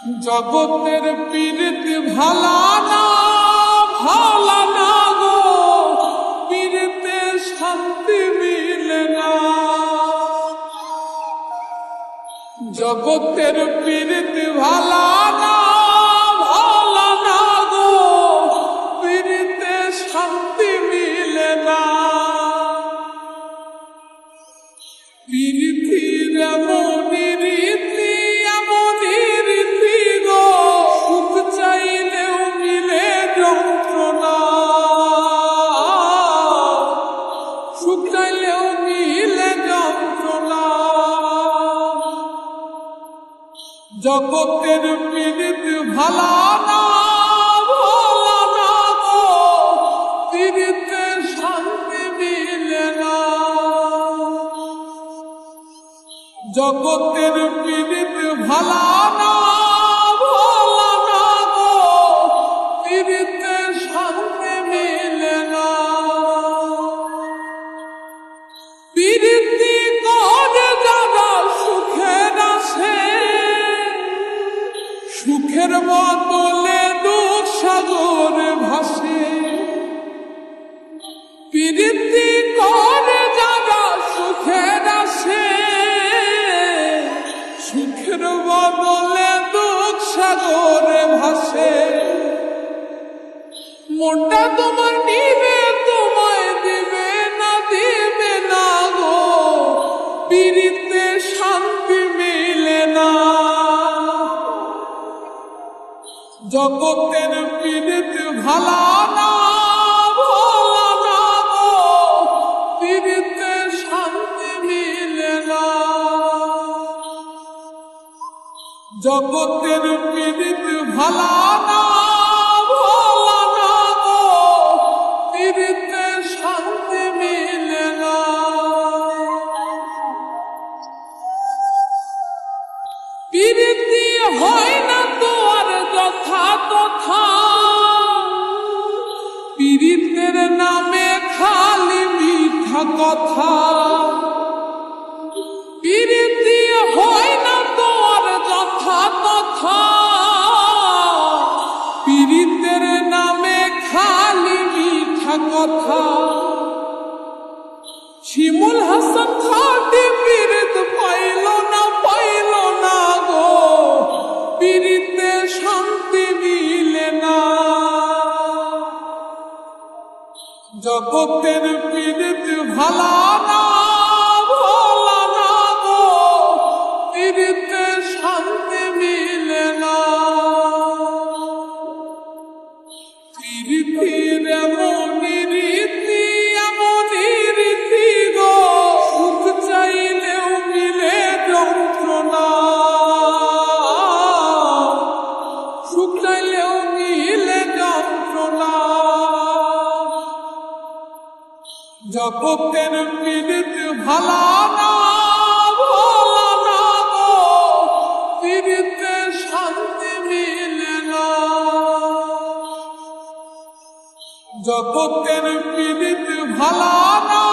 জগতের পীড়িত ভালা না গো, পীড়িতে শান্তি মিলে না। জগতের পীড়িত ভালা না গো, পীড়িতে শান্তি মিলে না। পীড়িতির এমনই রীতি এমনই রীতি গো, সুখ চাইলেও মিলে যন্ত্রণা, সুখ চাইলেও মিলে যন্ত্রণা। জগতের পীড়িত ভালা না গো, পীড়িতে শান্তি মিলে না। জগতের পীড়িত ভালা না গো, পীড়িতে শান্তি মিলে না। পীড়িতি করে যারা সুখের আসে, সুখের বদলে দুঃখ সাগরে ভাসে। পীড়িতি করে যারা সুখের আসে, সুখের বদলে দুঃখ সাগরে ভাসে। মনটা তোমার নিবে তোমায় দিবে না গো, পীড়িতে শান্তি মিলে না। জগতের পীড়িত ভালা না গো, পীড়িতে শান্তি মিলে না। জগতের পীড়িত ভালা না গো, পীড়িতে শান্তি মিলে না। পীড়িতি হয় না তো আর যথা তথা, পীড়িতের নামে খালি মিথ্যা কথা। পীড়িতি হয় না তো আর যথা তথা, পীড়িতের নামে খালি মিথ্যা কথা। শিমুল হাসান খাটি পীড়িত পাইল না গো, পীড়িতে শান্তি মিলে না। জগতের পীড়িত ভালা না গো, পীড়িতে শান্তি মিলে না। পীড়িতির এমনই রীতি এমনই রীতি গো, সুখ চাইলেও মিলে যন্ত্রণা, সুখ চাইলেও মিলে যন্ত্রণা। জগতের পীড়িত ভালা না গো, পীড়িতে শান্তি মিলে না। জগতের পীড়িত ভালা না